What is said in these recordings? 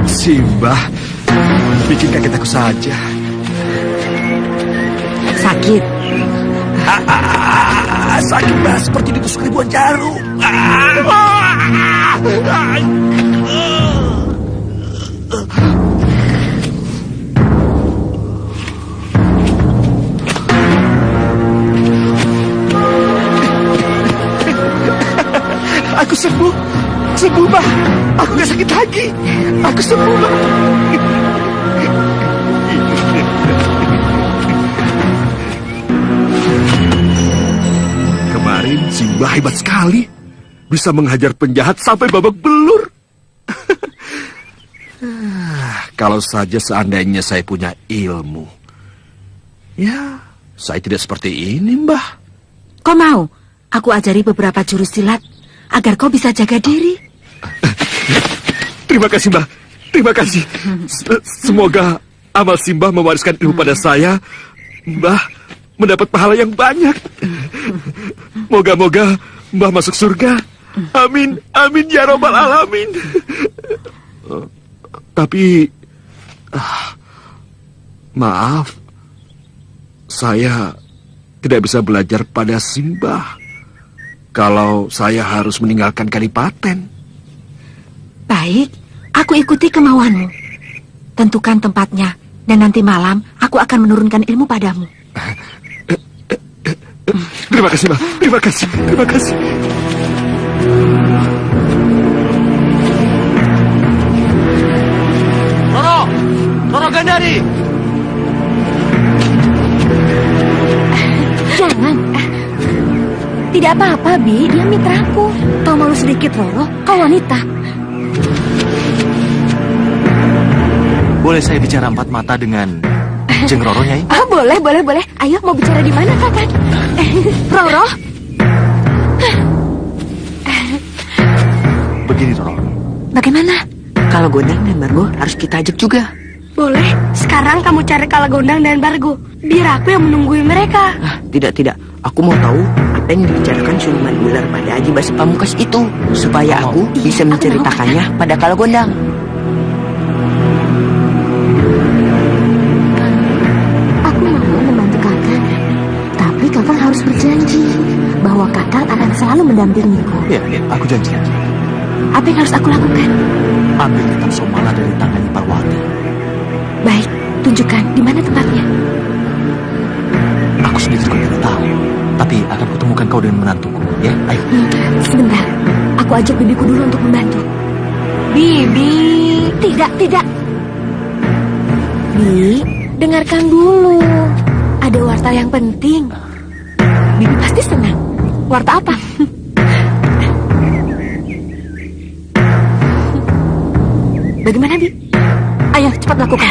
Simba, bikin kaget aku saja. Sakit? Sakit, Mbah, seperti ditusuk ribuan jarum. Aku sembuh, Mbah. Aku gak sakit lagi. Aku sembuh, Mbah. Kemarin Simba hebat sekali. Bisa menghajar penjahat sampai babak belur. Kalau saja seandainya saya punya ilmu. Ya, saya tidak seperti ini, Mbah. Kau mau aku ajari beberapa jurus silat agar kau bisa jaga diri? Terima kasih, Mbah. Terima kasih. Semoga amal Simba mewariskan ilmu pada saya. Mbah mendapat pahala yang banyak. Moga-moga Mbah masuk surga. Amin, amin ya robbal alamin. Tapi, maaf, saya tidak bisa belajar pada Simba. Kalau saya harus meninggalkan Kadipaten. Baik, aku ikuti kemauanmu. Tentukan tempatnya, dan nanti malam aku akan menurunkan ilmu padamu. Terima kasih, Mbak. Terima kasih. Terima kasih. Roro Gandari. Jangan. Tidak apa-apa, Bi. Dia mitraku. Kau malu sedikit, Roro. Kau wanita. Boleh saya bicara empat mata dengan Jeng Roro, Nyai? Oh, boleh. Ayo, mau bicara di mana, Kakak? Roro? Begini, Roro. Bagaimana? Kalau Gondang dan Bargo harus kita ajak juga. Boleh. Sekarang kamu cari Kalagondang dan Bargo. Biar aku yang menunggui mereka. Tidak. Aku mau tahu apa yang dibicarakan Siluman Ular pada Haji Basi Pamungkas itu, supaya aku bisa menceritakannya pada Kalagondang. Aku mau membantu Kakak. Tapi Kakak harus berjanji bahwa Kakak akan selalu mendampingiku. Ya, aku janji. Apa yang harus aku lakukan? Ambil kitab Somala dari tangan Parwati. Baik, tunjukkan di mana tempatnya. Aku sendiri juga tidak tahu. Tapi akan kutemukan kau dengan menantuku. Ya, ayo. Sebentar, aku ajak bibiku dulu untuk membantu. Bibi, tidak. Bi, dengarkan dulu. Ada warta yang penting. Bibi pasti senang. Warta apa? Bagaimana, Bi? Ayo, cepat lakukan.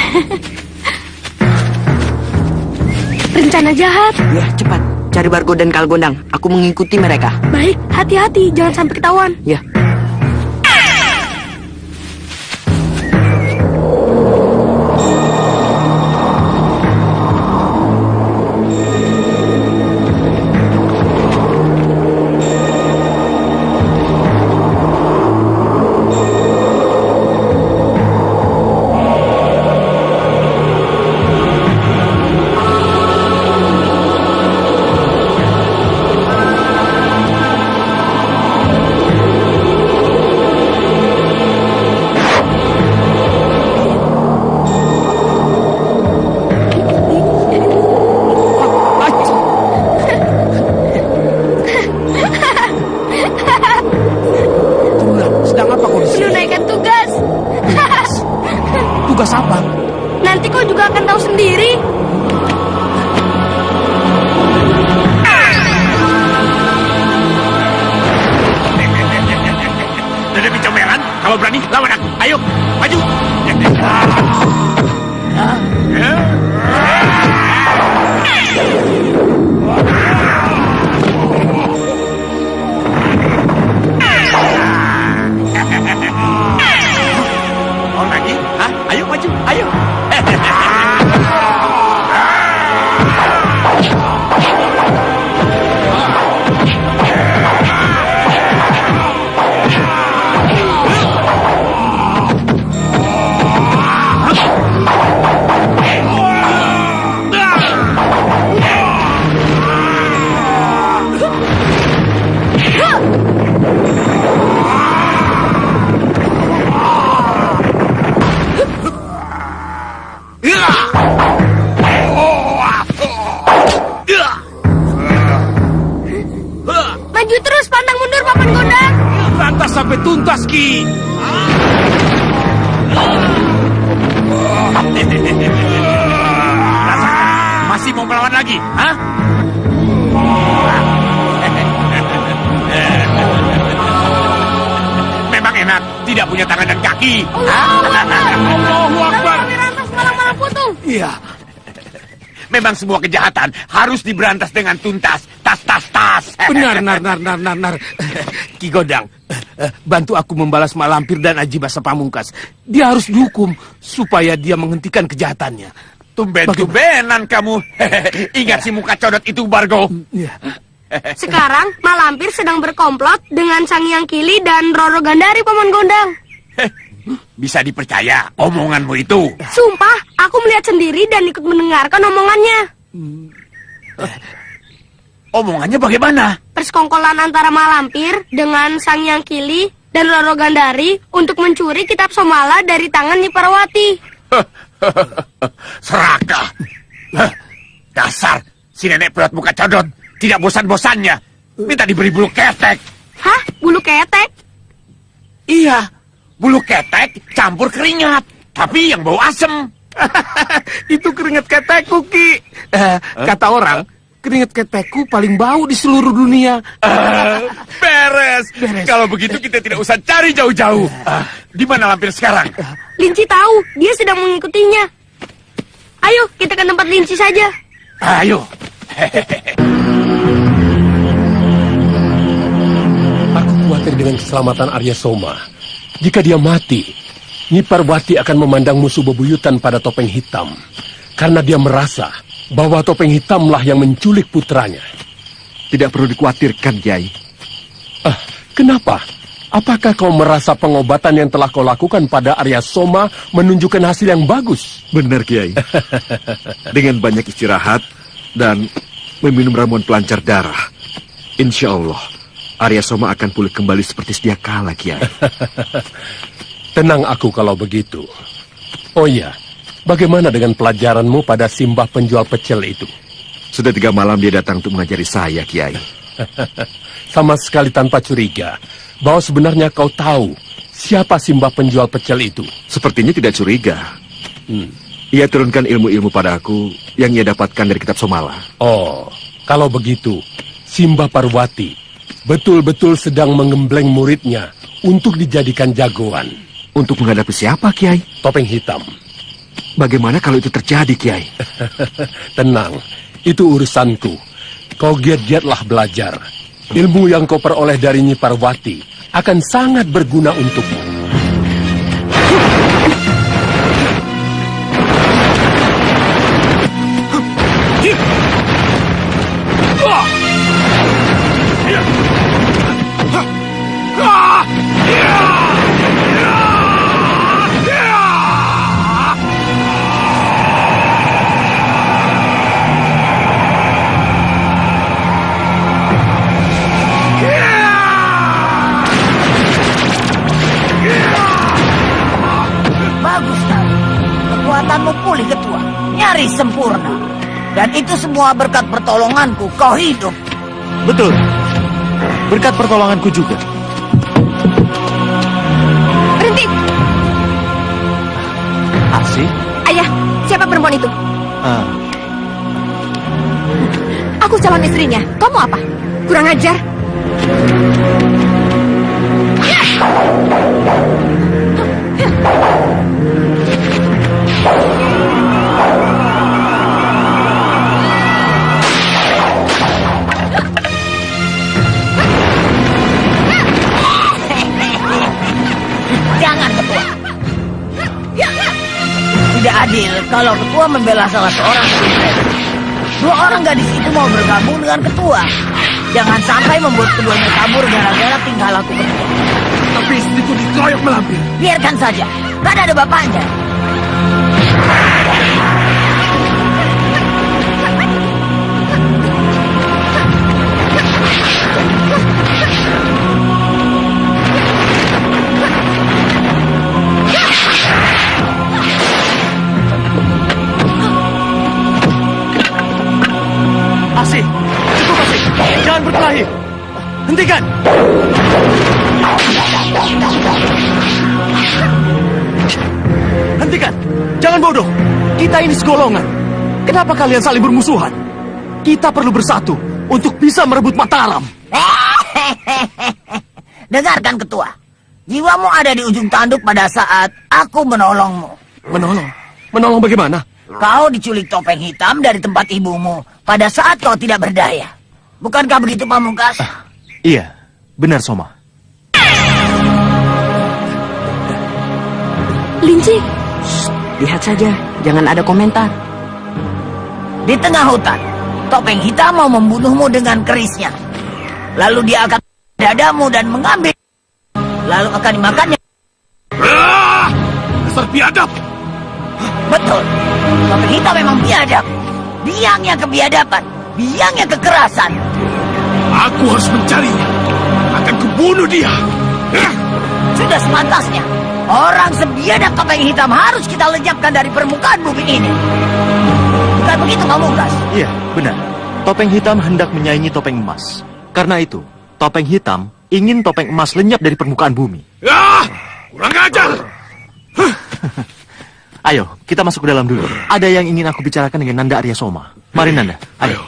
Rencana jahat. Ya, cepat. Cari Bargo dan Kalagondang. Aku mengikuti mereka. Baik, hati-hati. Jangan sampai ketahuan. Ya. Tugas apa? Nanti kau juga akan tahu sendiri. Dede Comelan, kalau berani lawan aku. Ayo, maju. Mau lagi? Hah? Ayo maju, ayo. Rasakan, masih mau melawan lagi, hah? Memang enak, tidak punya tangan dan kaki. Allahu Akbar. Berantas malam-malam putung. Iya. Memang semua kejahatan harus diberantas dengan tuntas. Tas. Benar. Ki Godang, bantu aku membalas Mak Lampir dan Aji Basa Pamungkas. Dia harus dihukum supaya dia menghentikan kejahatannya. Tumben-tumbenan kamu. Ingat si muka codot itu, Bargo. Ya. Sekarang Malampir sedang berkomplot dengan Sang Hyang Kili dan Roro Gandari, Paman Gondang. Bisa dipercaya omonganmu itu. Sumpah, aku melihat sendiri dan ikut mendengarkan omongannya. Omongannya bagaimana? Persekongkolan antara Malampir dengan Sang Hyang Kili dan Roro Gandari untuk mencuri kitab Somala dari tangan Nyi Parwati. Serakah. Dasar si nenek perut muka codot. Tidak bosan-bosannya minta diberi bulu ketek. Hah? Bulu ketek? Iya, bulu ketek campur keringat, tapi yang bau asem. Itu keringat ketekku, Ki. Kata orang, keringat ketekku paling bau di seluruh dunia. Beres. Kalau begitu kita tidak usah cari jauh-jauh. Di mana Lampir sekarang? Linci tahu, dia sedang mengikutinya. Ayo, kita ke tempat Linci saja. Ayo. Aku khawatir dengan keselamatan Arya Soma. Jika dia mati, Nyi Parwati akan memandang musuh bebuyutan pada topeng hitam. Karena dia merasa bahwa topeng hitamlah yang menculik putranya. Tidak perlu dikhawatirkan, Kiai. Kenapa? Apakah kau merasa pengobatan yang telah kau lakukan pada Arya Soma menunjukkan hasil yang bagus? Benar, Kiai. Dengan banyak istirahat dan meminum ramuan pelancar darah, insya Allah Arya Soma akan pulih kembali seperti sedia kala, Kiai. Tenang aku kalau begitu. Oh iya, bagaimana dengan pelajaranmu pada Simbah penjual pecel itu? Sudah 3 malam dia datang untuk mengajari saya, Kiai. Sama sekali tanpa curiga bahwa sebenarnya kau tahu siapa Simbah penjual pecel itu. Sepertinya tidak curiga. Ia turunkan ilmu-ilmu padaku yang ia dapatkan dari kitab Somala. Oh, kalau begitu, Simbah Parwati betul-betul sedang menggembleng muridnya untuk dijadikan jagoan. Untuk menghadapi siapa, Kiai? Topeng hitam. Bagaimana kalau itu terjadi, Kiai? Tenang, itu urusanku. Kau giat-giatlah belajar. Ilmu yang kau peroleh dari Nyi Parwati akan sangat berguna untukmu. Bagus sekali. Kekuatanmu pulih, Ketua. Nyaris sempurna. Dan itu semua berkat pertolonganku kau hidup. Betul. Berkat pertolonganku juga. Berhenti! Asih? Ayah, siapa perempuan itu? Aku calon istrinya. Kamu apa? Kurang ajar. Jangan, Ketua. Tidak adil kalau Ketua membela salah seorang princess. 2 orang gadis itu mau bergabung dengan Ketua. Jangan sampai membuat keduanya kabur gara-gara tingkah laku Ketua. Tapi istriku dikeroyok Malampir. Biarkan saja, kan ada bapaknya. Asih, cukup Asih. Jangan berkelahi. Hentikan. Hentikan. Jangan bodoh. Kita ini segolongan. Kenapa kalian saling bermusuhan? Kita perlu bersatu untuk bisa merebut Mataram. Dengarkan ketua. Jiwamu ada di ujung tanduk pada saat aku menolongmu. Menolong? Menolong bagaimana? Kau diculik topeng hitam dari tempat ibumu pada saat kau tidak berdaya. Bukankah begitu, Pamungkas? Iya, benar Soma. Linci, Lihat saja, jangan ada komentar. Di tengah hutan, topeng hitam mau membunuhmu dengan kerisnya. Lalu dia akan dadamu dan mengambil. Lalu akan dimakannya. Dasar biadab! Betul, topeng hitam memang biadab. Biangnya kebiadaban, biangnya kekerasan. Aku harus mencarinya. Akan kubunuh dia. Sudah sepantasnya. Orang sebiadab topeng hitam harus kita lenyapkan dari permukaan bumi ini. Bukan begitu, Pamungkas? Iya, benar. Topeng hitam hendak menyaingi topeng emas. Karena itu, topeng hitam ingin topeng emas lenyap dari permukaan bumi. Kurang ajar! Ayo, kita masuk ke dalam dulu. Ada yang ingin aku bicarakan dengan Nanda Arya Soma. Mari Nanda, ayo.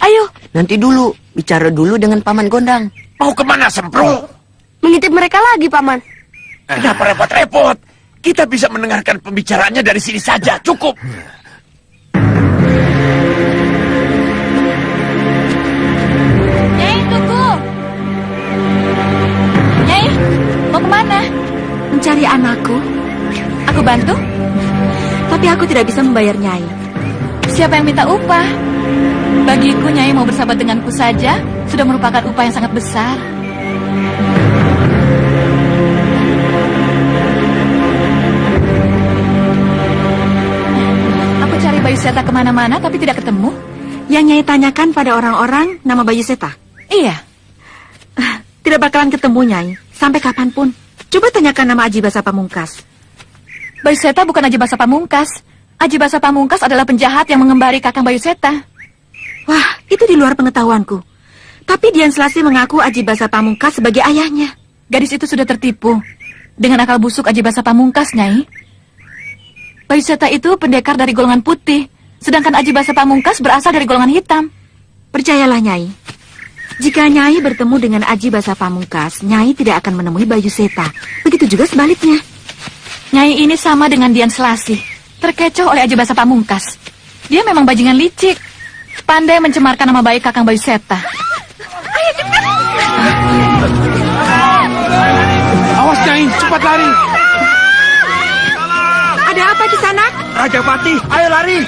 ayo. Nanti dulu, bicara dulu dengan Paman Gondang. Mau kemana, Semprong? Mengintip mereka lagi, Paman. Kenapa repot-repot? Kita bisa mendengarkan pembicaraannya dari sini saja. Cukup. Nyai, tunggu. Nyai, mau kemana? Mencari anakku. Aku bantu? Tapi aku tidak bisa membayar Nyai. Siapa yang minta upah? Bagiku, Nyai mau bersahabat denganku saja sudah merupakan upah yang sangat besar. Aku cari Bayu Seta kemana-mana tapi tidak ketemu. Yang Nyai tanyakan pada orang-orang nama Bayu Seta? Iya. Tidak bakalan ketemu, Nyai. Sampai kapanpun. Coba tanyakan nama Aji Basa Pamungkas. Bayu Seta bukan Aji Basa Pamungkas. Aji Basa Pamungkas adalah penjahat yang mengembari Kakang Bayu Seta. Wah, itu di luar pengetahuanku. Tapi Dian Selasi mengaku Aji Basa Pamungkas sebagai ayahnya. Gadis itu sudah tertipu dengan akal busuk Aji Basa Pamungkas, Nyai. Bayu Seta itu pendekar dari golongan putih, sedangkan Aji Basa Pamungkas berasal dari golongan hitam. Percayalah, Nyai. Jika Nyai bertemu dengan Aji Basa Pamungkas, Nyai tidak akan menemui Bayu Seta. Begitu juga sebaliknya. Nyai ini sama dengan Dian Selasi, terkecoh oleh Aji Basa Pamungkas. Dia memang bajingan licik, pandai mencemarkan nama baik Kakang Bayu Seta. Ayo cepat! Awas Nyai, cepat lari. Ada apa di sana? Raja Patih, ayo lari!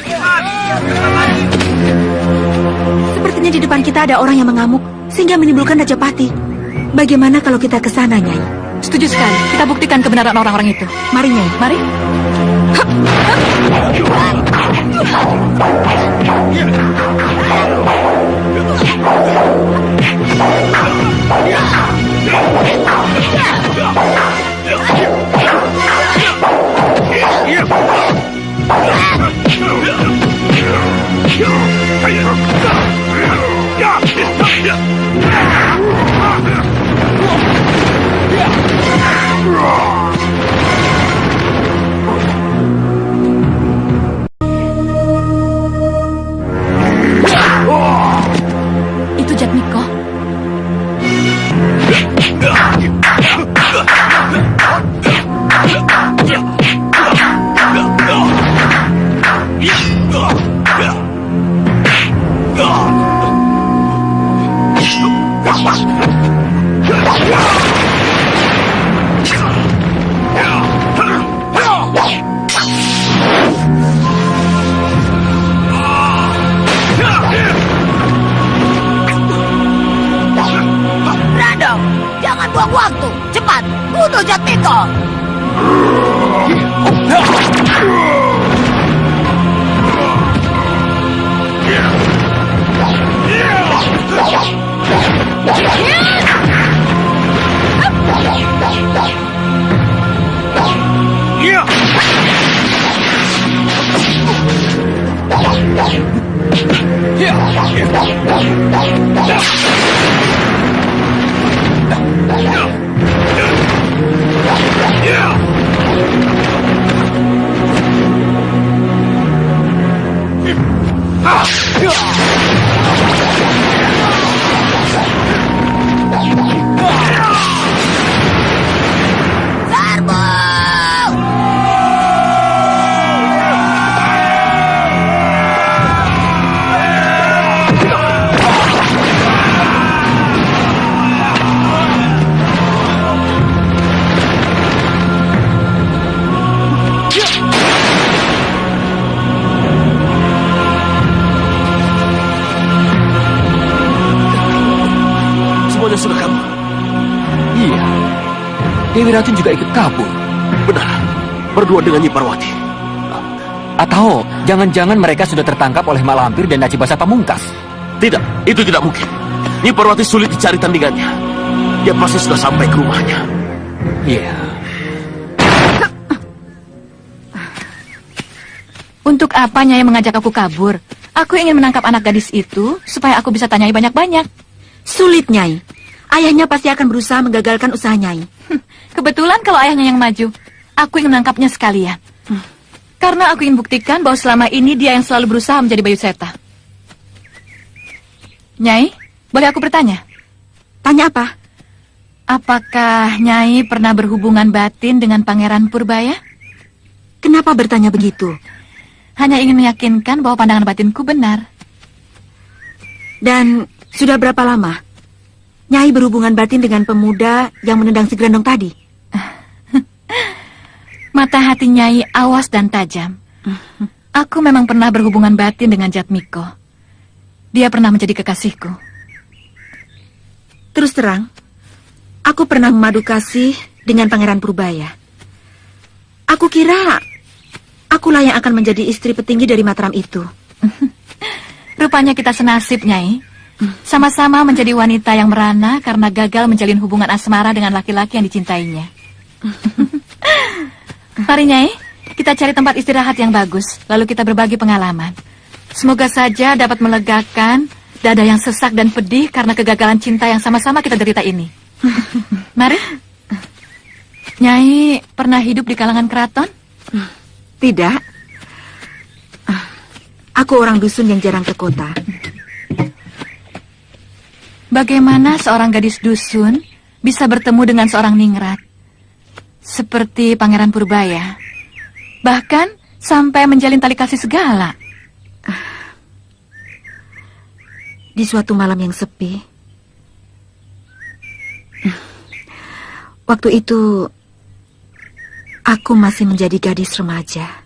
Sepertinya di depan kita ada orang yang mengamuk, sehingga menimbulkan Rajapati. Bagaimana kalau kita ke sana, Nyai? Setuju sekali. Kita buktikan kebenaran orang-orang itu. Mari, Nyai. Mari. Itu Jatmiko. Random, jangan buang waktu. Cepat, bunuh Jatmiko. Dewi Racun juga ikut kabur. Benar, berdua dengan Nyi Parwati. Atau jangan-jangan mereka sudah tertangkap oleh Mak Lampir dan Aji Basa Pamungkas. Tidak, itu tidak mungkin. Nyi Parwati sulit dicari tandingannya. Dia pasti sudah sampai ke rumahnya. Iya. Untuk apa Nyai mengajak aku kabur? Aku ingin menangkap anak gadis itu supaya aku bisa tanyai banyak-banyak. Sulit, Nyai. Ayahnya pasti akan berusaha menggagalkan usaha Nyai. Kebetulan kalau ayahnya yang maju, aku ingin menangkapnya sekalian. Karena aku ingin buktikan bahwa selama ini dia yang selalu berusaha menjadi Bayu Seta. Nyai, boleh aku bertanya? Tanya apa? Apakah Nyai pernah berhubungan batin dengan Pangeran Purbaya? Kenapa bertanya begitu? Hanya ingin meyakinkan bahwa pandangan batinku benar. Dan sudah berapa lama Nyai berhubungan batin dengan pemuda yang menendang si Grandong tadi? Mata hati Nyai awas dan tajam. Aku memang pernah berhubungan batin dengan Jatmiko. Dia pernah menjadi kekasihku. Terus terang, aku pernah memadu kasih dengan Pangeran Purbaya. Aku kira akulah yang akan menjadi istri petinggi dari Mataram itu. Rupanya kita senasib, Nyai. Sama-sama menjadi wanita yang merana karena gagal menjalin hubungan asmara dengan laki-laki yang dicintainya. Mari, Nyai, kita cari tempat istirahat yang bagus, lalu kita berbagi pengalaman. Semoga saja dapat melegakan dada yang sesak dan pedih karena kegagalan cinta yang sama-sama kita derita ini. Mari. Nyai pernah hidup di kalangan keraton? Tidak. Aku orang dusun yang jarang ke kota. Bagaimana seorang gadis dusun bisa bertemu dengan seorang ningrat? Seperti Pangeran Purbaya. Bahkan sampai menjalin tali kasih segala. Di suatu malam yang sepi, waktu itu aku masih menjadi gadis remaja.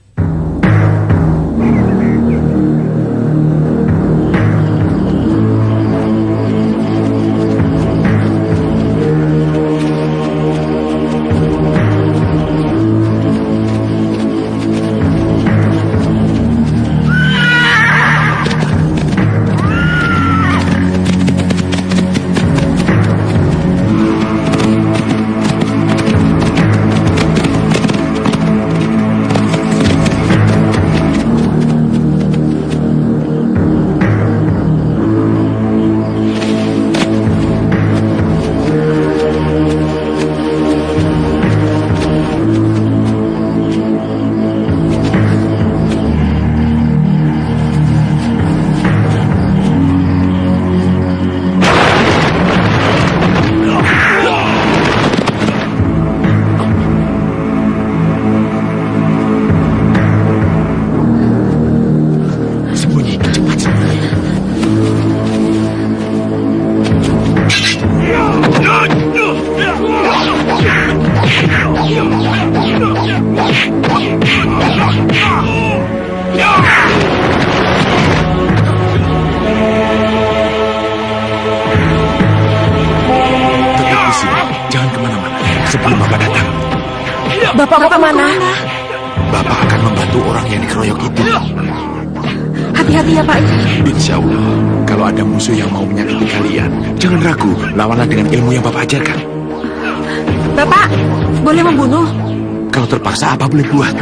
Bapak kemana? Bapak akan membantu orang yang dikeroyok itu. Hati-hati ya, Pak. Insya Allah, kalau ada musuh yang mau menyakiti kalian, jangan ragu, lawanlah dengan ilmu yang Bapak ajarkan. Bapak, boleh membunuh? Kalau terpaksa, apa boleh buat?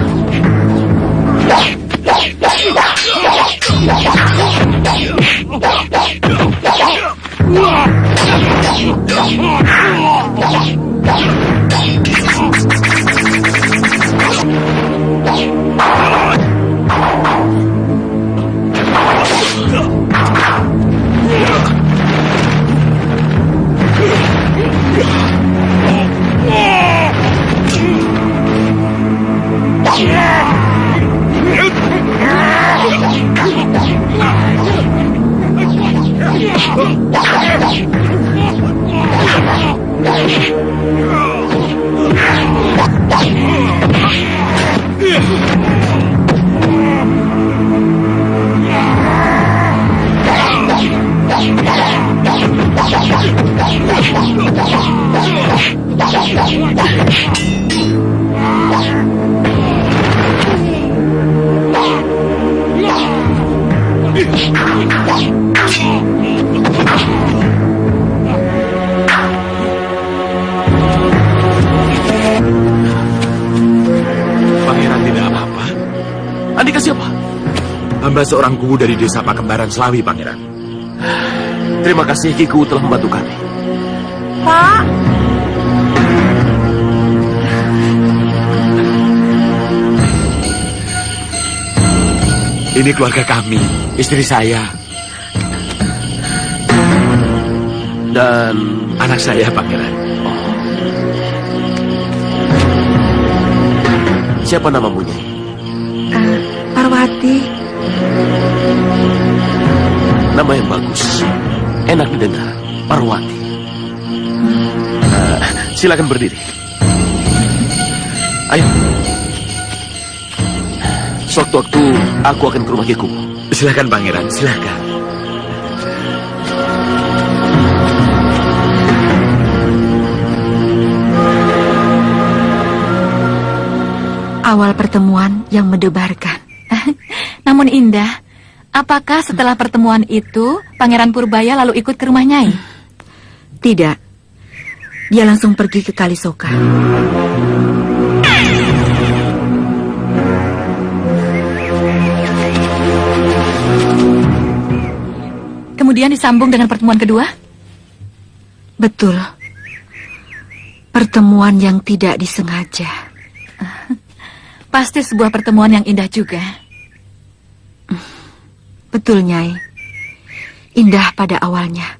hamba seorang guru dari desa Pakembaran Selawi, Pangeran. Terima kasih Kiku telah membantu kami. Pak, Ini keluarga kami, istri saya, Dan anak saya, Pangeran. siapa namamu, Nyai? Parwati. Nama yang bagus. Enak didengar. Parwati. Silakan berdiri. Ayo. Sewaktu-waktu aku akan ke rumah Kiku. Silakan, Pangeran, silakan. Awal pertemuan yang mendebarkan. Namun indah, apakah setelah pertemuan itu Pangeran Purbaya lalu ikut ke rumah Nyai? Tidak. Dia langsung pergi ke Kalisoka. Kemudian disambung dengan pertemuan kedua? Betul. Pertemuan yang tidak disengaja. Pasti sebuah pertemuan yang indah juga. Betul, Nyai. Indah pada awalnya.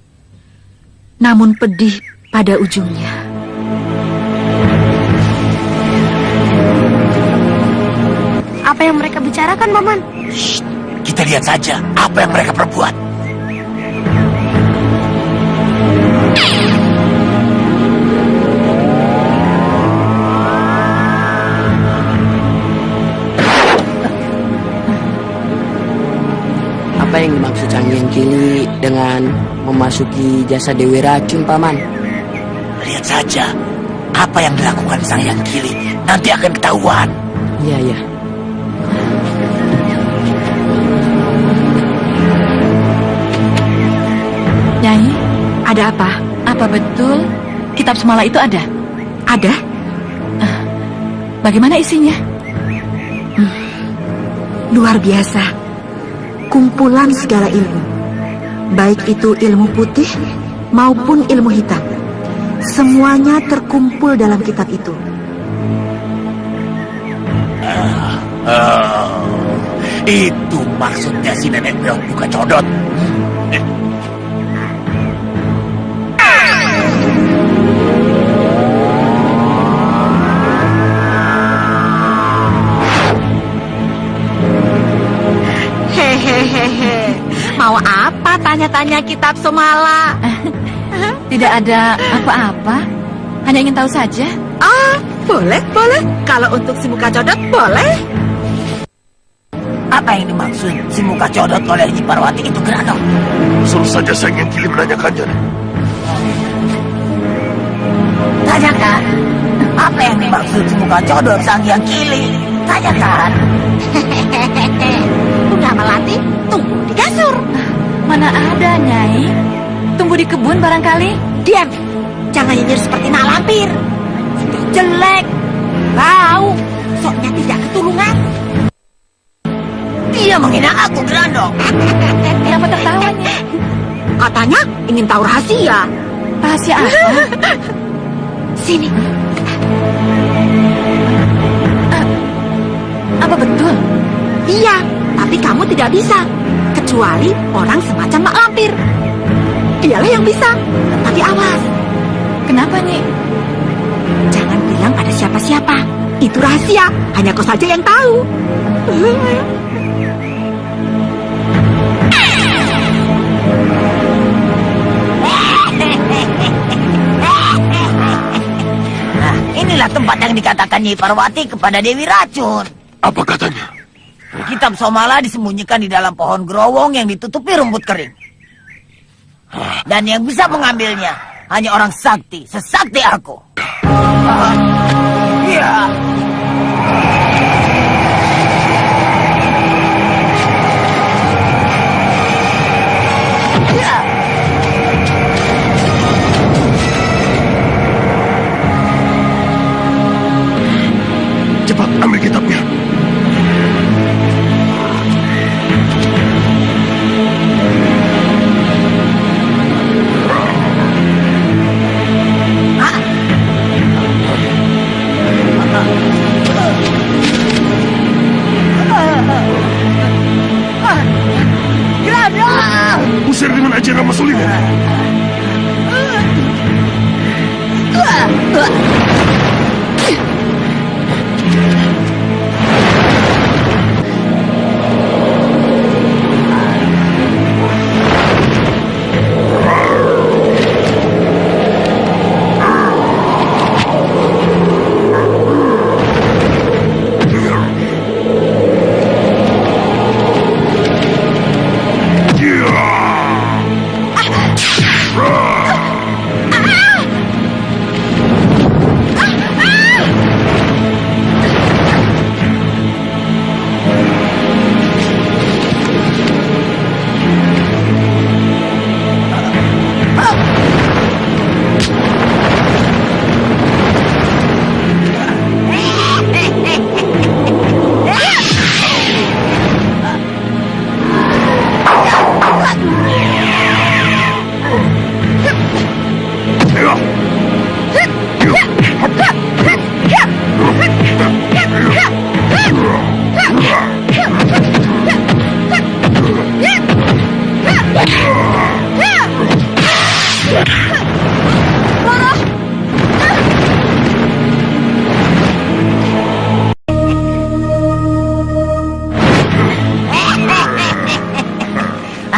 Namun pedih pada ujungnya. Apa yang mereka bicarakan, Paman? Kita lihat saja apa yang mereka perbuat. Apa yang dimaksud Sang Hyang Kili dengan memasuki jasa Dewi Racun, Paman? Lihat saja apa yang dilakukan Sang Hyang Kili. Nanti akan ketahuan. Iya, iya. Nyai, Ada apa? apa betul kitab semala itu ada? Ada? Bagaimana isinya? Luar biasa. Kumpulan segala ilmu. Baik itu ilmu putih maupun ilmu hitam. Semuanya terkumpul dalam kitab itu. Itu maksudnya si nenek Beot buka codot. Hehehehe. Mau apa tanya-tanya kitab Somala? Tidak ada apa-apa. Hanya ingin tahu saja. Ah, boleh, boleh. Kalau untuk si muka codot, boleh. Apa yang dimaksud si muka codot oleh Nyi Parwati itu, Grano? Suruh saja Sang Hyang Kili menanyakannya. Tanyakan. Apa yang dimaksud si muka codot Sang Hyang Kili? Tanyakan. Udah Melati, tunggu di kasur. Mana ada, Nyai? Tunggu di kebun barangkali. Diam. Jangan nyinyir seperti nak lampir. Itu jelek. Bau. Soknya tidak ketulungan. Dia menghina aku, Grano. Kenapa tertawa, Nyai? Katanya ingin tahu rahasia. Rahasia apa? Sini. Apa betul? Iya, tapi kamu tidak bisa. Kecuali orang semacam Mak Lampir. Dialah yang bisa. Tapi awas. Kenapa, Nyi? Jangan bilang pada siapa-siapa. Itu rahasia. Hanya kau saja yang tahu. Nah, inilah tempat yang dikatakan Nyi Parwati kepada Dewi Racun. Apa katanya? Kitab Somala disembunyikan di dalam pohon growong yang ditutupi rumput kering. Dan yang bisa mengambilnya hanya orang sakti, sesakti aku. Ya. Ya. Cepat ambil kitabnya.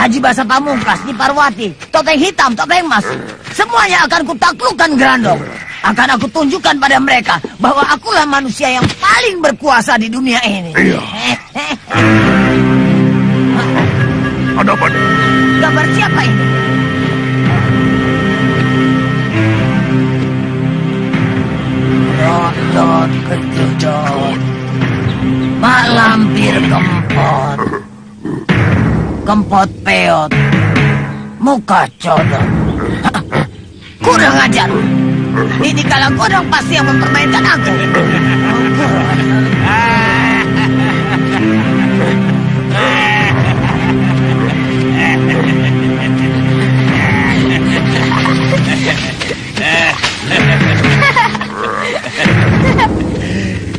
Haji Basa Pamungkas, Nyi Parwati, Topeng Hitam, Topeng Emas, semuanya akan kutaklukkan Grandong. Akan aku tunjukkan pada mereka bahwa akulah manusia yang paling berkuasa di dunia ini. Iya. Ada apa? Gambar siapa ini? Rodot Kedudot, Mak Lampir Kempot, Kempot Peot, Muka Codot. Kurang ajar. Ini kalau kodong pasti yang mempermainkan aku.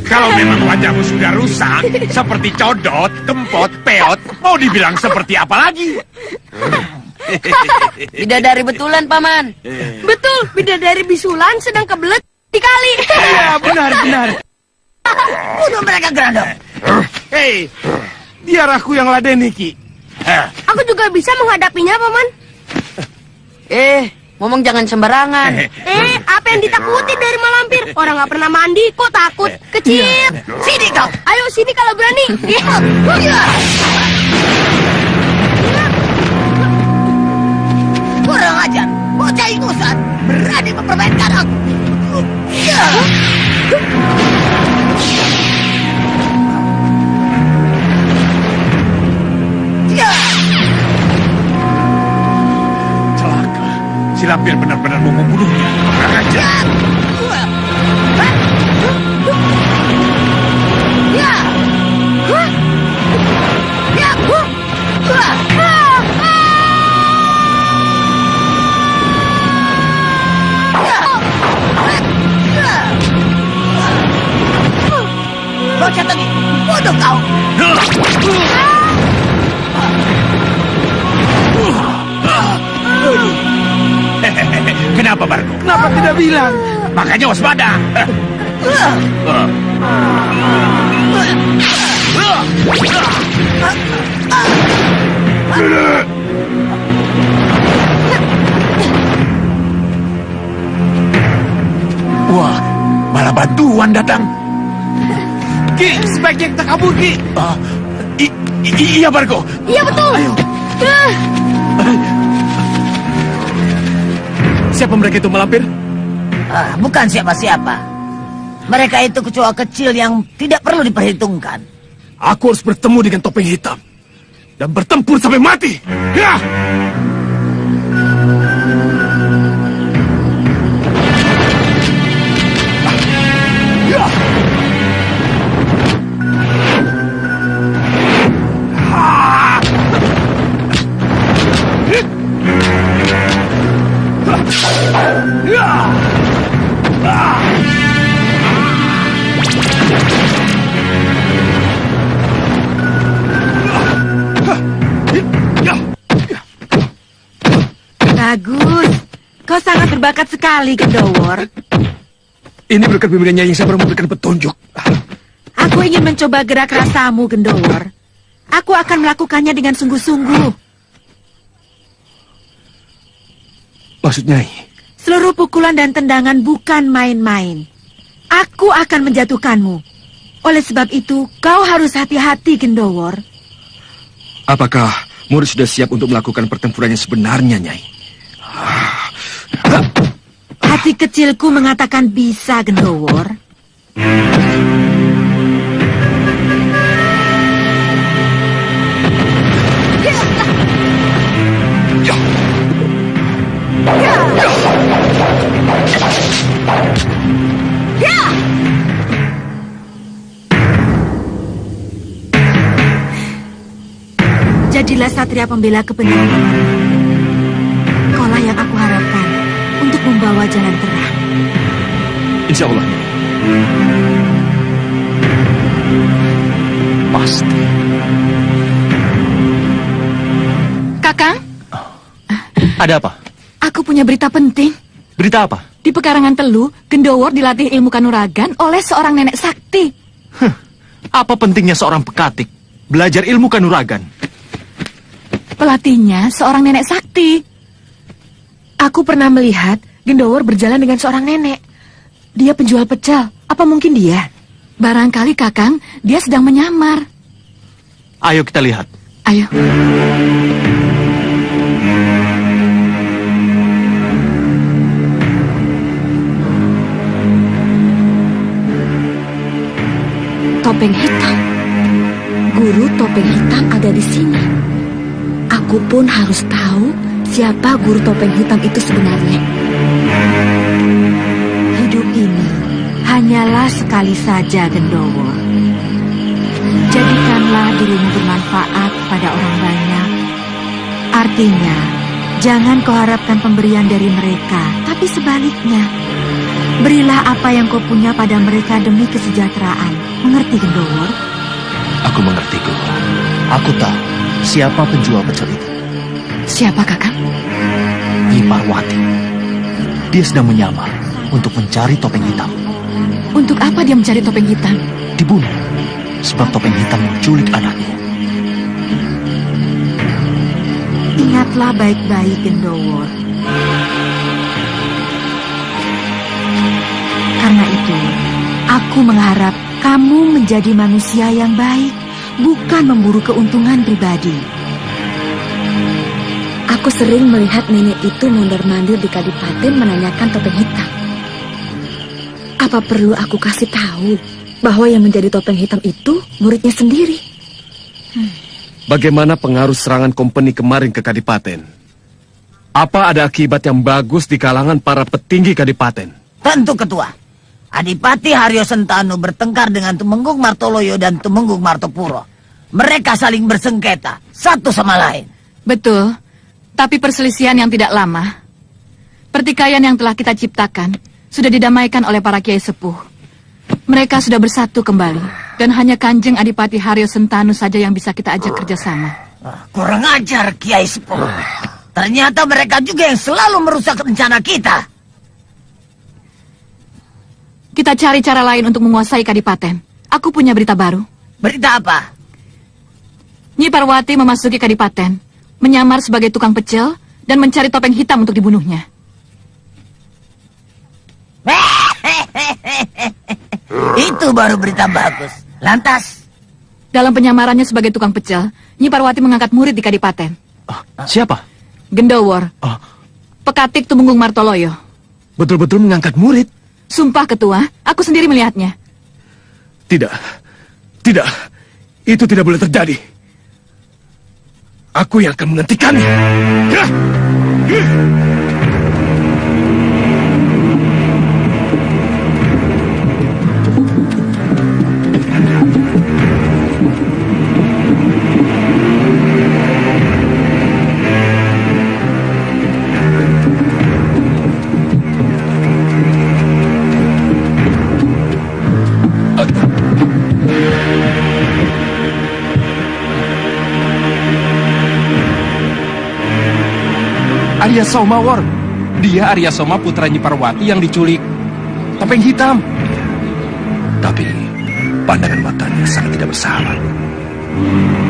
Kalau memang wajahmu sudah rusak, seperti Codot, Kempot, Peot, mau dibilang seperti apa lagi? Bidadari betulan, Paman. Betul, bidadari bisulan sedang kebelet di kali. Ya, benar. Bunuh mereka, Grandong. Hei, biar aku yang ladeni, Ki. Aku juga bisa menghadapinya, Paman. Ngomong jangan sembarangan. Apa yang ditakuti dari Malampir? Orang nggak pernah mandi, kok takut? Kecil. Sini kau. Ayo sini kalau berani. Kurang ajar. Bocah ingusan berani mempermainkan aku. Celaka. Si Lampir benar-benar mau membunuhnya. Kurang ajar. Bocah tadi, bodoh kau. Kenapa, Bargo? Kenapa tidak bilang? Makanya waspada. Wah, malah bantuan datang. Ki, sebaiknya kita kabur, Ki. Iya, Bargo. Iya betul. Ayo. Siapa mereka itu, Malampir? Bukan siapa-siapa. Mereka itu kecoa kecil yang tidak perlu diperhitungkan. Aku harus bertemu dengan Topeng Hitam dan bertempur sampai mati. Ya! sekali, Gendowor. Ini berkat bimbingan Nyai Sabar memberikan petunjuk. Aku ingin mencoba gerak rasamu, Gendowor. Aku akan melakukannya dengan sungguh-sungguh. Maksud Nyai? Seluruh pukulan dan tendangan bukan main-main. Aku akan menjatuhkanmu. Oleh sebab itu, kau harus hati-hati, Gendowor. Apakah murid sudah siap untuk melakukan pertempuran yang sebenarnya, Nyai? Hati kecilku mengatakan bisa, Gendowor. Jadilah satria pembela kebenaran. Kaulah yang aku harapkan untuk membawa jalan terang. Insya Allah. Pasti. Kakang, Ada apa? aku punya berita penting. Berita apa? Di pekarangan Telu, Gendowor dilatih ilmu kanuragan oleh seorang nenek sakti. Apa pentingnya seorang pekatik belajar ilmu kanuragan? Pelatihnya seorang nenek sakti. Aku pernah melihat Gendowor berjalan dengan seorang nenek. Dia penjual pecel. Apa mungkin dia? Barangkali Kakang, dia sedang menyamar. Ayo kita lihat. Ayo. Topeng hitam. Guru topeng hitam ada di sini. Aku pun harus tahu siapa guru topeng hitam itu sebenarnya. Hidup ini hanyalah sekali saja, Gendowor. Jadikanlah dirimu bermanfaat pada orang banyak. Artinya, jangan kau harapkan pemberian dari mereka, tapi sebaliknya. Berilah apa yang kau punya pada mereka demi kesejahteraan. Mengerti, Gendowor? Aku mengerti, Guru. Aku tahu siapa penjual pecel itu. Siapa Kakang? Nyi Parwati. Dia sedang menyamar untuk mencari topeng hitam. Untuk apa dia mencari topeng hitam? Dibunuh sebab topeng hitam menculik anaknya. Ingatlah baik-baik, Gendowor. Karena itu, aku mengharap kamu menjadi manusia yang baik, bukan memburu keuntungan pribadi. Aku sering melihat nenek itu mondar-mandir di kadipaten menanyakan topeng hitam. Apa perlu aku kasih tahu bahwa yang menjadi topeng hitam itu muridnya sendiri? Bagaimana pengaruh serangan kompeni kemarin ke Kadipaten? Apa ada akibat yang bagus di kalangan para petinggi Kadipaten? Tentu, Ketua. Adipati Haryo Sentanu bertengkar dengan Tumenggung Martoloyo dan Tumenggung Martopuro. Mereka saling bersengketa, satu sama lain. Betul, tapi perselisihan yang tidak lama. Pertikaian yang telah kita ciptakan sudah didamaikan oleh para kiai sepuh. Mereka sudah bersatu kembali, dan hanya Kanjeng Adipati Haryo Sentanu saja yang bisa kita ajak kerjasama. Kurang ajar, Kiai Sepuh. Ternyata mereka juga yang selalu merusak rencana kita. Kita cari cara lain untuk menguasai Kadipaten. Aku punya berita baru. Berita apa? Nyi Parwati memasuki Kadipaten, menyamar sebagai tukang pecel, dan mencari topeng hitam untuk dibunuhnya. Itu baru berita bagus. Lantas? Dalam penyamarannya sebagai tukang pecel, Nyi Parwati mengangkat murid di Kadipaten. Siapa? Gendowor. Pekatik Tumenggung Martoloyo. Betul-betul mengangkat murid? Sumpah, Ketua, aku sendiri melihatnya. Tidak. Itu tidak boleh terjadi. Aku yang akan menghentikannya. Arya Saumawar, Dia Arya Soma putra Nyi Parwati yang diculik Topeng Hitam. Tapi pandangan matanya sangat tidak bersahabat.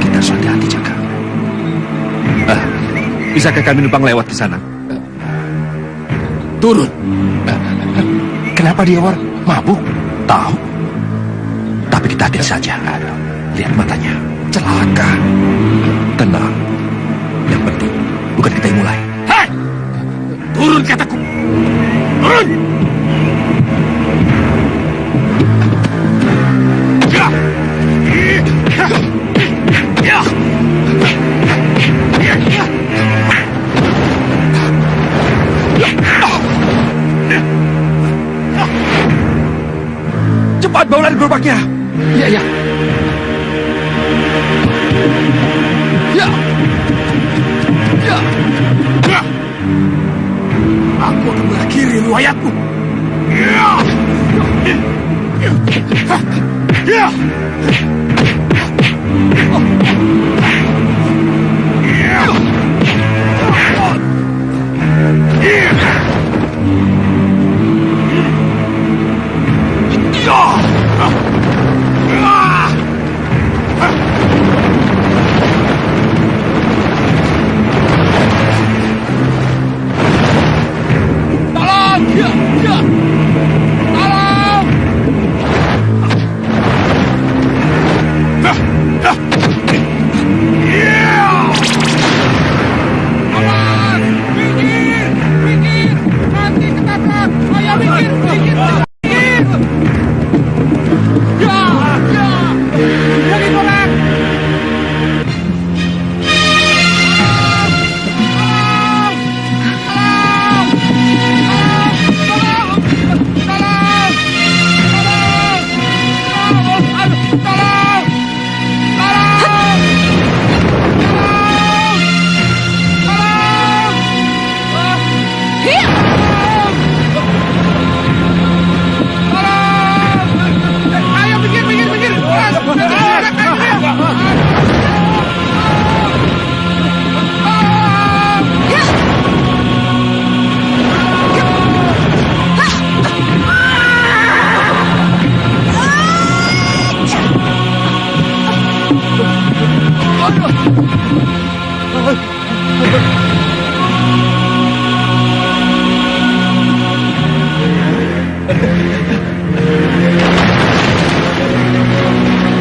Kita harus hati-hati jaga. Bisakah kami numpang lewat di sana? Turun. Kenapa dia war? Mabuk? Tahu. Tapi kita hati saja. Lihat matanya. Celaka. Tenang. Yang penting bukan kita yang mulai. Hei! Turun kataku. Turun! Cepat bawa lari gerobaknya. Iya, iya. Ya. Ya. Ya. Aku akan mengakhiri riwayatmu. Ya. Ya.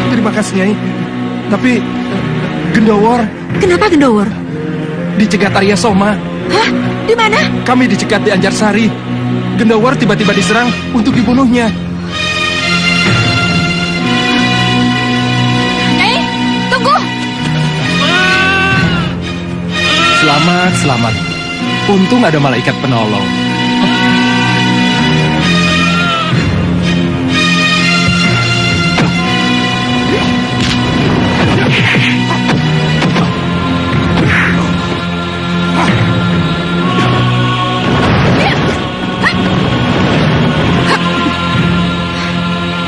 Terima kasih, Nyai. Tapi Gendowor Kenapa Gendowor? dicegat Arya Soma. Hah? Di mana? Kami dicegat di Anjarsari. Gendowor tiba-tiba diserang untuk dibunuhnya. Nyai, tunggu. Selamat, selamat. Untung ada malaikat penolong.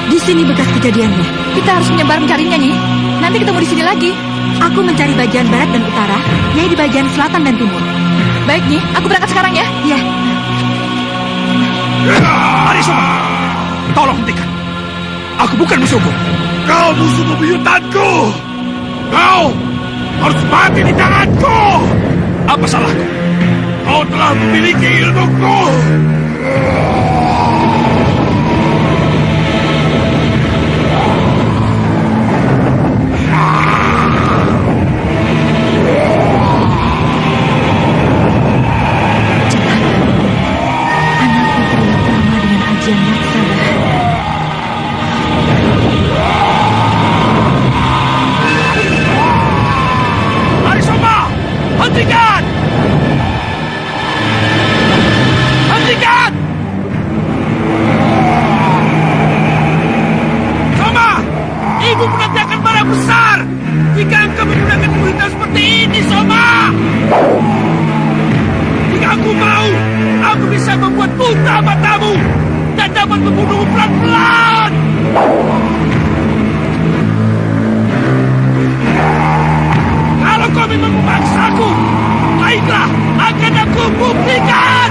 Di sini bekas kejadiannya. Kita harus menyebar mencarinya, Nyi. Nanti ketemu di sini lagi. Aku mencari bagian barat dan utara, Nyai di bagian selatan dan timur. Baik, Nyi. Aku berangkat sekarang ya. Ya. Arya Soma, tolong hentikan. Aku bukan musuhmu. Kau musuh bebuyutanku. Kau harus mati di tanganku. Apa salahku? Kau telah memiliki ilmuku. Arya Soma, hentikan! Hentikan! Soma, ibu menantikan barang besar. Jika engkau menggunakan berita seperti ini, Soma. Jika aku mau, aku bisa membuat buta matamu dan dapat membunuhmu pelan-pelan. Kalau kau memang memaksaku, baiklah, akan aku buktikan.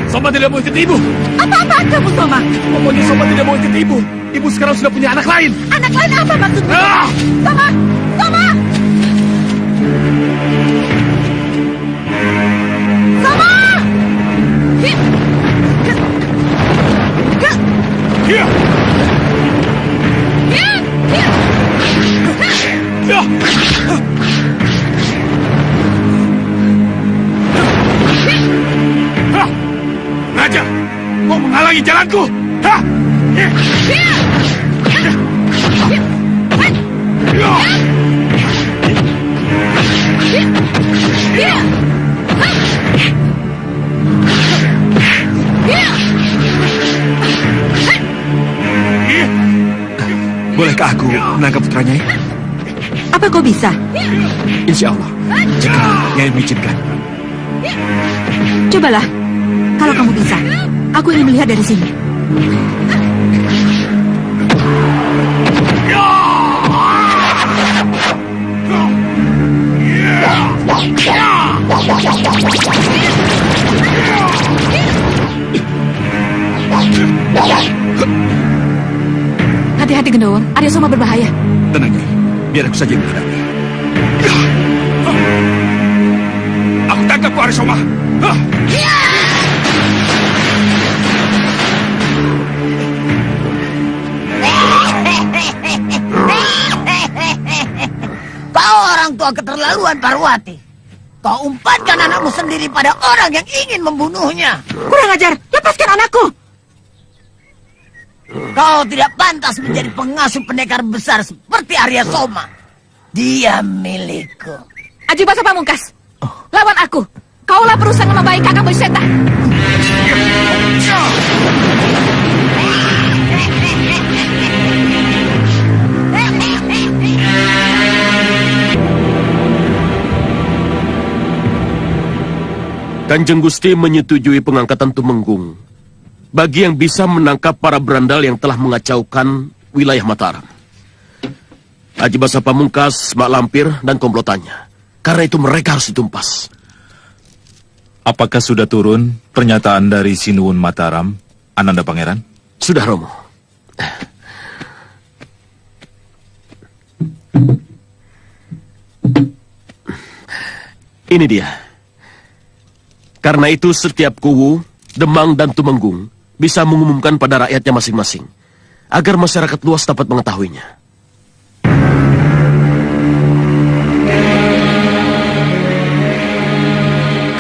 Soma tidak mau ikut ibu. Apa-apaan kamu, Soma? Pokoknya Soma tidak mau ikut ibu. Ibu sekarang sudah punya anak lain. Anak lain apa maksudnya? Ah! Soma! Soma! Soma! Iya. Ya. Hah! Raja, kau menghalangi jalanku. Hah! Bolehkah aku menangkap putra Nyai? Apa kau bisa? Insya Allah, jika Nyai mengizinkan. Cobalah. Kalau kamu bisa, aku ingin melihat dari sini. Hati-hati Gendawar, Arya Soma berbahaya. Tenang, Nyai. Biar aku saja yang menghadapi. Aku tangkap kau, Arya Soma. Kau orang tua keterlaluan, Parwati. Kau umpankan anakmu sendiri pada orang yang ingin membunuhnya. Kurang ajar, lepaskan anakku. Kau tidak pantas menjadi pengasuh pendekar besar seperti Arya Soma. Dia milikku. Aji Basa Pamungkas, lawan aku. Kaulah berusaha membaik kakak Bayu Seta. Kanjeng Gusti menyetujui pengangkatan Tumenggung bagi yang bisa menangkap para berandal yang telah mengacaukan wilayah Mataram. Aji Basa Pamungkas, Mak Lampir, dan komplotannya. Karena itu mereka harus ditumpas. Apakah sudah turun pernyataan dari Sinuwun Mataram, Ananda Pangeran? Sudah, Romo. Ini dia. Karena itu setiap Kuwu, Demang, dan Tumenggung bisa mengumumkan pada rakyatnya masing-masing, agar masyarakat luas dapat mengetahuinya.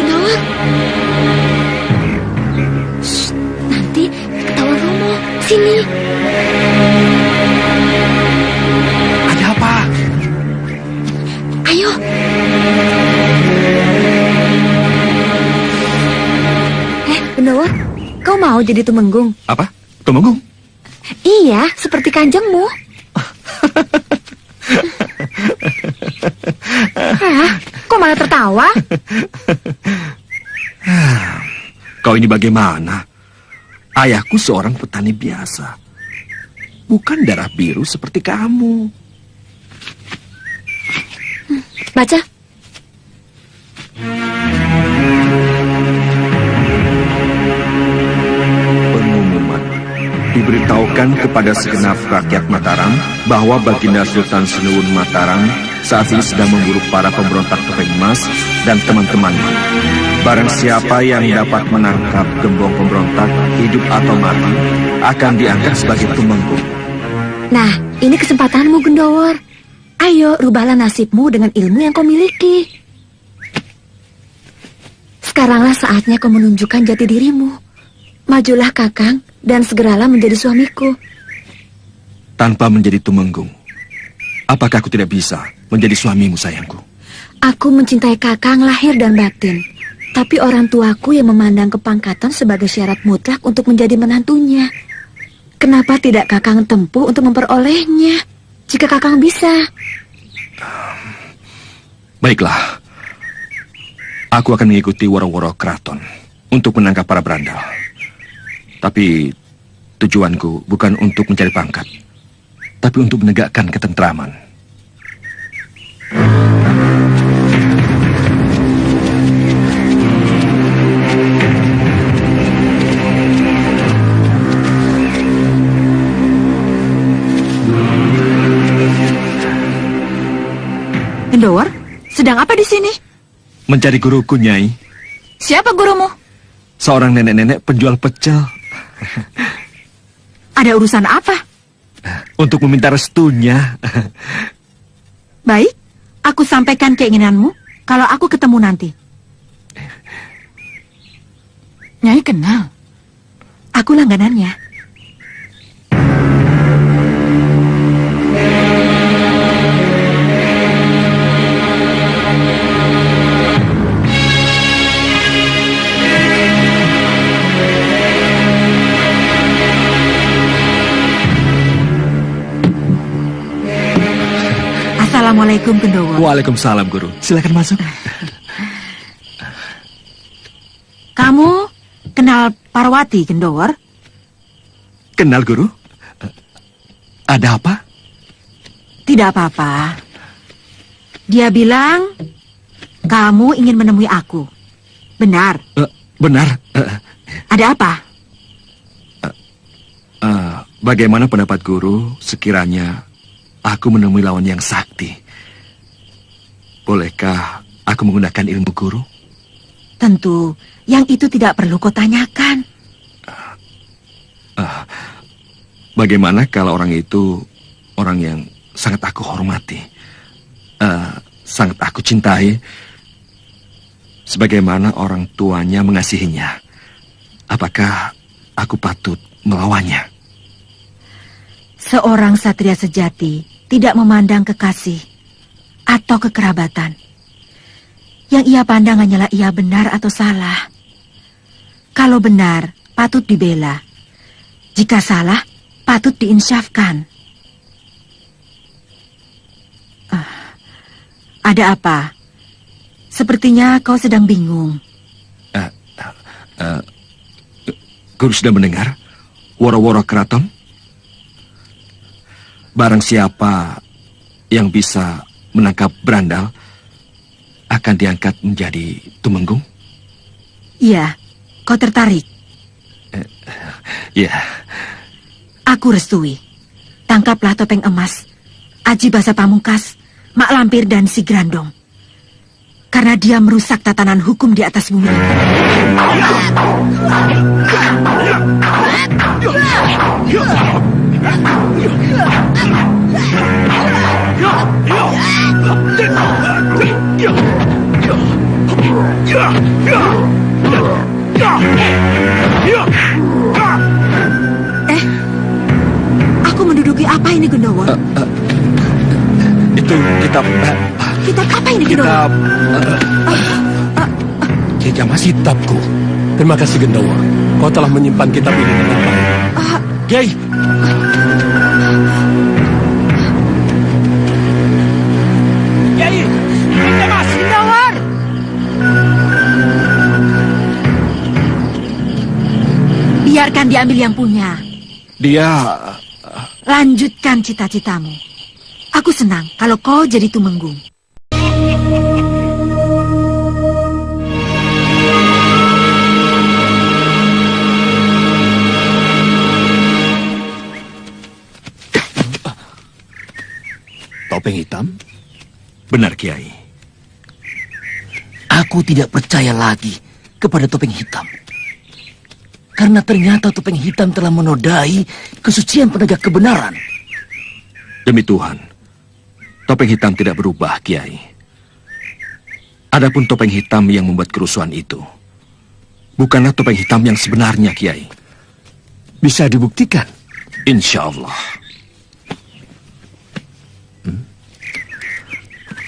Gendawar. Nanti ketahuan Romo. Sini. Ada apa? Ayo. Gendawar, kau mau jadi Tumenggung? Apa? Tumenggung? Iya, seperti kanjengmu. Kok malah tertawa? Kau ini bagaimana? Ayahku seorang petani biasa. Bukan darah biru seperti kamu. Baca. Pengumuman. Diberitahukan kepada segenap rakyat Mataram bahwa Baginda Sultan Sinuwun Mataram saat ini sedang memburu para pemberontak topeng emas dan teman-temannya. Barang siapa yang dapat menangkap gembong pemberontak, hidup atau mati, akan diangkat sebagai tumenggung. Nah, ini kesempatanmu, Gendowor. Ayo, rubahlah nasibmu dengan ilmu yang kau miliki. Sekaranglah saatnya kau menunjukkan jati dirimu. Majulah, Kakang, dan segeralah menjadi suamiku. Tanpa menjadi tumenggung, apakah aku tidak bisa menjadi suamimu, sayangku? Aku mencintai Kakang lahir dan batin. Tapi orang tuaku yang memandang kepangkatan sebagai syarat mutlak untuk menjadi menantunya. Kenapa tidak Kakang tempuh untuk memperolehnya? Jika Kakang bisa. Baiklah. Aku akan mengikuti woro-woro keraton untuk menangkap para berandal. Tapi tujuanku bukan untuk mencari pangkat, tapi untuk menegakkan ketentraman. Gendowor, sedang apa di sini? Mencari guruku, Nyai. Siapa gurumu? Seorang nenek-nenek penjual pecel. Ada urusan apa? Untuk meminta restunya. Baik, aku sampaikan keinginanmu kalau aku ketemu nanti. Nyai kenal. Aku langganannya. Assalamualaikum, Gendowor. Waalaikumsalam, Guru. Silakan masuk. Kamu kenal Parwati, Gendowor? Kenal, Guru. Ada apa? Tidak apa-apa. Dia bilang kamu ingin menemui aku. Benar? Benar. Ada apa? Bagaimana pendapat Guru sekiranya aku menemui lawan yang sakti? Bolehkah aku menggunakan ilmu Guru? Tentu, yang itu tidak perlu kau tanyakan. Bagaimana kalau orang itu orang yang sangat aku hormati, sangat aku cintai, sebagaimana orang tuanya mengasihinya? Apakah aku patut melawannya? Seorang satria sejati tidak memandang kekasih atau kekerabatan. Yang ia pandang hanyalah ia benar atau salah. Kalau benar, patut dibela. Jika salah, patut diinsyafkan. Ada apa? Sepertinya kau sedang bingung. Guru sudah mendengar woro-woro keraton? Barang siapa yang bisa menangkap berandal akan diangkat menjadi tumenggung? Iya, kau tertarik? Iya. Aku restui. Tangkaplah topeng emas, Aji Basa Pamungkas, Mak Lampir dan si Grandong. Karena dia merusak tatanan hukum di atas bumi. Aku menduduki apa ini, Gendowor? Itu kitab... Kitab apa ini, Gendowor? Kitab kitabku. Terima kasih, Gendowor. Kau telah menyimpan kitab ini dengan baik. Kiai. Kiai, kita masih nawar. Biarkan diambil yang punya. Dia... Lanjutkan cita-citamu. Aku senang kalau kau jadi tumenggung. Topeng hitam? Benar, Kiai. Aku tidak percaya lagi kepada topeng hitam. Karena ternyata topeng hitam telah menodai kesucian penegak kebenaran. Demi Tuhan, topeng hitam tidak berubah, Kiai. Adapun topeng hitam yang membuat kerusuhan itu, bukanlah topeng hitam yang sebenarnya, Kiai. Bisa dibuktikan? Insya Allah.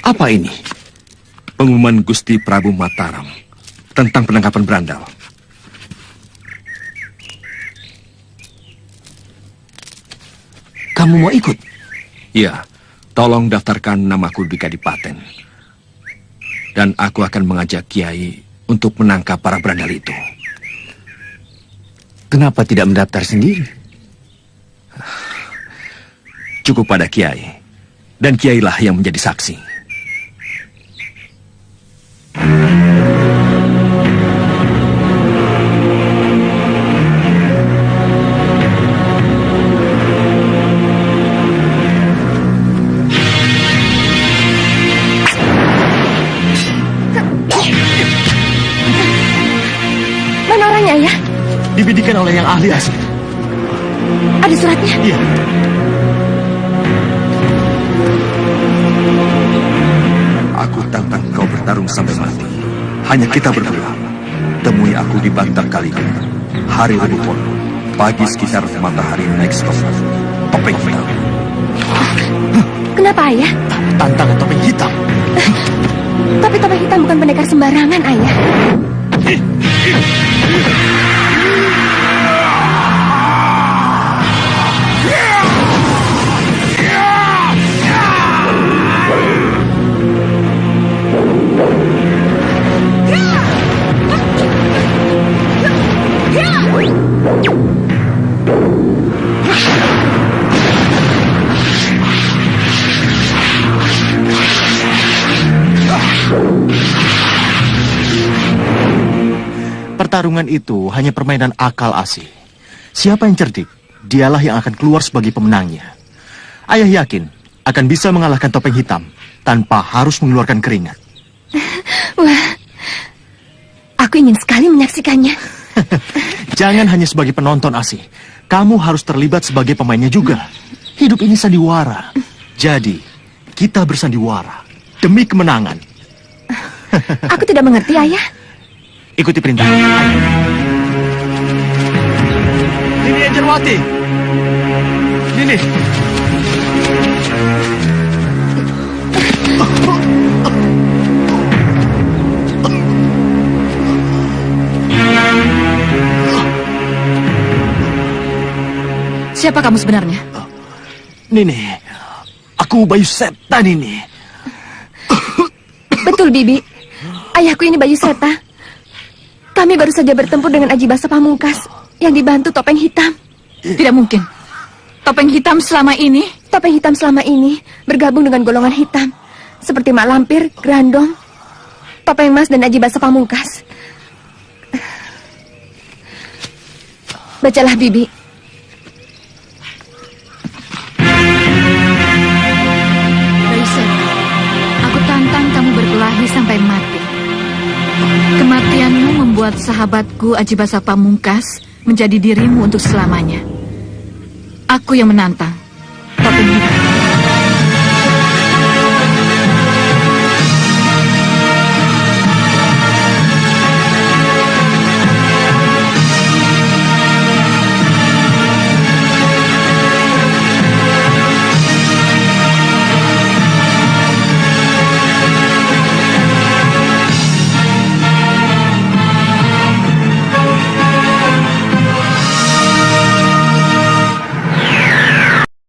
Apa ini? Pengumuman Gusti Prabu Mataram tentang penangkapan berandal. Kamu mau ikut? Ya, tolong daftarkan namaku di Kadipaten. Dan aku akan mengajak Kiai untuk menangkap para berandal itu. Kenapa tidak mendaftar sendiri? Cukup pada Kiai. Dan Kiailah yang menjadi saksi. Mana orangnya, Ayah? Dibidikan oleh yang ahli asli. Ada suratnya? Iya. Aku tantang kau bertarung sampai mati. Hanya kita berdua. Temui aku di Bantar Kaligun. Hari Rabu Pon. Pagi sekitar matahari naik stop. Topeng hitam. Kenapa, Ayah? Tantangan topeng hitam. Tapi topeng hitam bukan pendekar sembarangan, Ayah. Pertarungan itu hanya permainan akal asih. Siapa yang cerdik, dialah yang akan keluar sebagai pemenangnya. Ayah yakin akan bisa mengalahkan topeng hitam tanpa harus mengeluarkan keringat. Wah, aku ingin sekali menyaksikannya. Jangan hanya sebagai penonton asih. Kamu harus terlibat sebagai pemainnya juga. Hidup ini sandiwara. Jadi, kita bersandiwara demi kemenangan. Aku tidak mengerti, Ayah. Ikuti perintah. Nini Anjarwati. Nini. Siapa kamu sebenarnya? Nini, aku Bayu Seta, Nini. Betul, Bibi. Ayahku ini Bayu Seta. Kami baru saja bertempur dengan Aji Basa Pamungkas yang dibantu topeng hitam. Tidak mungkin. Topeng hitam selama ini? Topeng hitam selama ini bergabung dengan golongan hitam. Seperti Mak Lampir, Grandong, Topeng Mas, dan Aji Basa Pamungkas. Bacalah, Bibi. Bayu Seta, aku tantang kamu berkelahi sampai mati. Kematianmu membuat sahabatku Aji Basa Pamungkas menjadi dirimu untuk selamanya. Aku yang menantang. Topeng hitam.